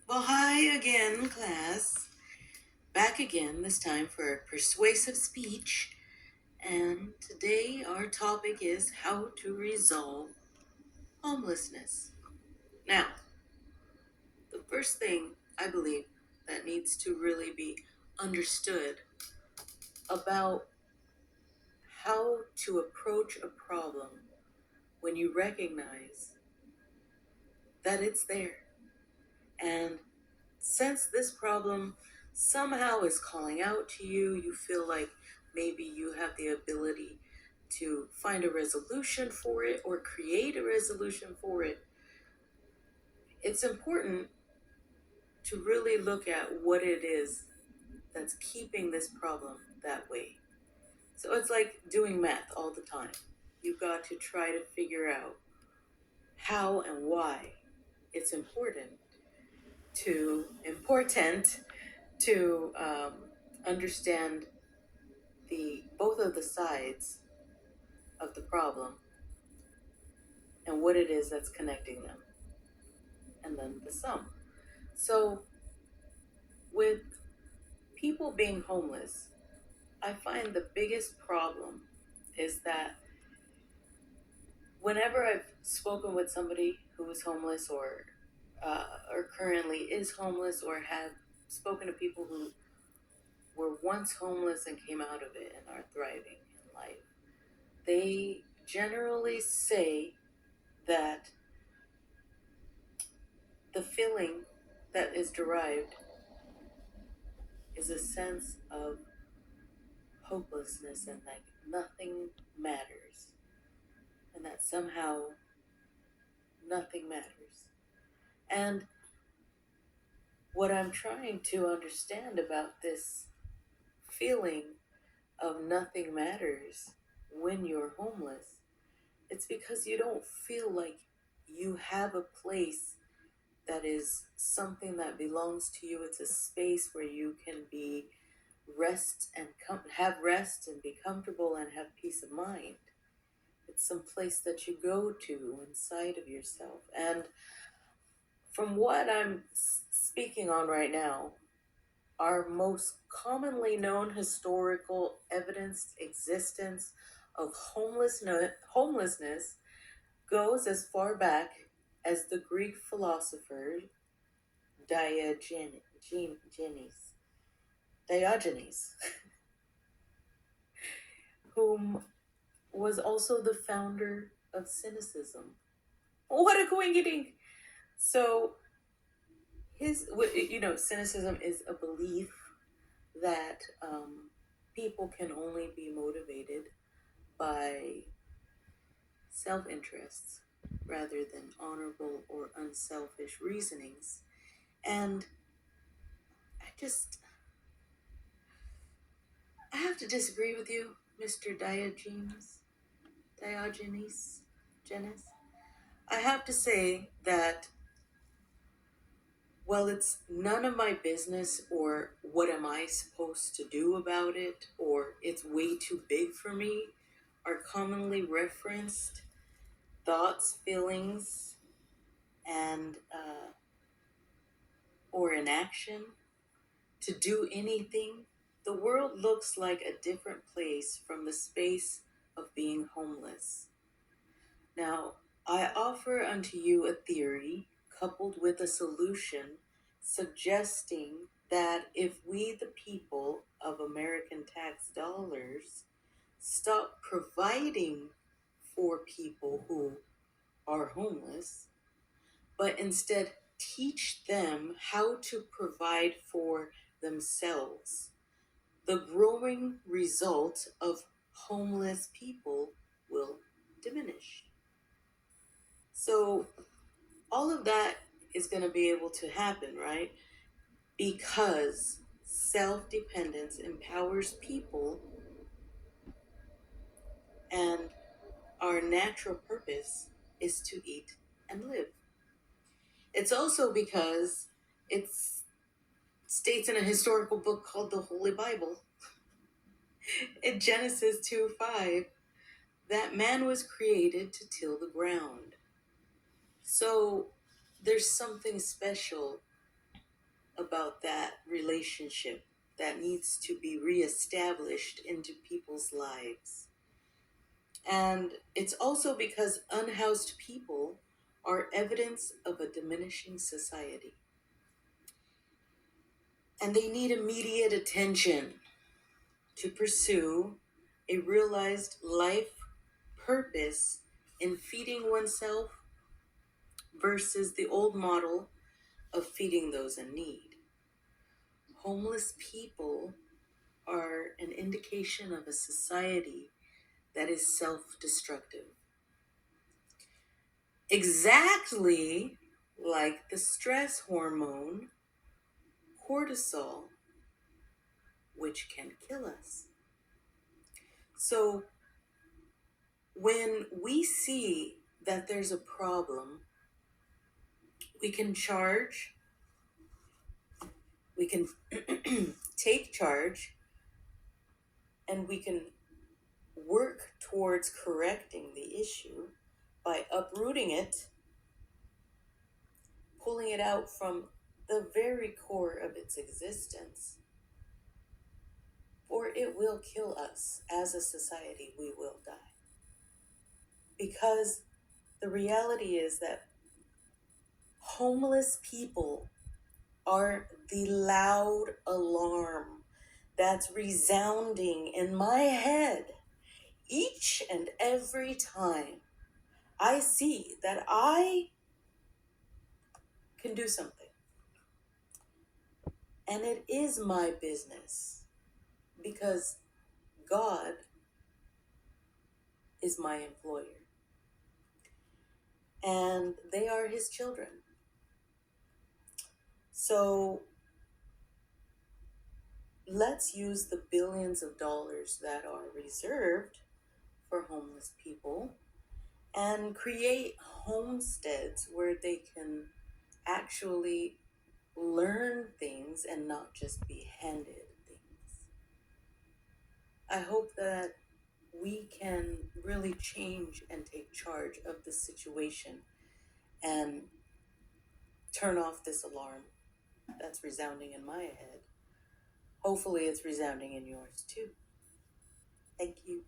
Well, hi again, class. Back again, this time for persuasive speech. And today our topic is how to resolve homelessness. Now, the first thing I believe that needs to really be understood about how to approach a problem when you recognize that it's there. And since this problem somehow is calling out to you, you feel like maybe you have the ability to find a resolution for it or create a resolution for it, it's important to really look at what it is that's keeping this problem that way. So it's like doing math all the time. You've got to try to figure out how and why it's important to understand the both of the sides of the problem and what it is that's connecting them, and then the sum. So, with people being homeless, I find the biggest problem is that whenever I've spoken with somebody who is homeless or currently is homeless or have spoken to people who were once homeless and came out of it and are thriving in life, they generally say that the feeling that is derived is a sense of hopelessness and like nothing matters, and that somehow nothing matters. And what I'm trying to understand about this feeling of nothing matters when you're homeless, it's because you don't feel like you have a place that is something that belongs to you. It's a space where you can be have rest and be comfortable and have peace of mind. It's some place that you go to inside of yourself. And from what I'm speaking on right now, our most commonly known historical evidenced existence of homelessness goes as far back as the Greek philosopher Diogenes, Diogenes, whom was also the founder of cynicism. What a coincidence! So cynicism is a belief that people can only be motivated by self-interests rather than honorable or unselfish reasonings. And I just, I have to disagree with you, Mr. Diogenes, Genes. I have to say that, well, it's none of my business, or what am I supposed to do about it, or it's way too big for me, are commonly referenced thoughts, feelings, and or inaction to do anything. The world looks like a different place from the space of being homeless. Now, I offer unto you a theory coupled with a solution suggesting that if we, the people of American tax dollars, stop providing for people who are homeless, but instead teach them how to provide for themselves, the growing result of homeless people will diminish. So, all of that is going to be able to happen, right? Because self dependence empowers people, and our natural purpose is to eat and live. It's also because it states in a historical book called the Holy Bible, in Genesis 2:5, that man was created to till the ground. So there's something special about that relationship that needs to be reestablished into people's lives. And it's also because unhoused people are evidence of a diminishing society. And they need immediate attention to pursue a realized life purpose in feeding oneself versus the old model of feeding those in need. Homeless people are an indication of a society that is self-destructive. Exactly like the stress hormone cortisol, which can kill us. So when we see that there's a problem, we can take charge, and we can work towards correcting the issue by uprooting it, pulling it out from the very core of its existence. Or it will kill us. As a society, we will die. Because the reality is that homeless people are the loud alarm that's resounding in my head each and every time I see that I can do something. And it is my business because God is my employer. And they are his children. So let's use the billions of dollars that are reserved for homeless people and create homesteads where they can actually learn things and not just be handed things. I hope that we can really change and take charge of the situation and turn off this alarm that's resounding in my head. Hopefully it's resounding in yours too. Thank you.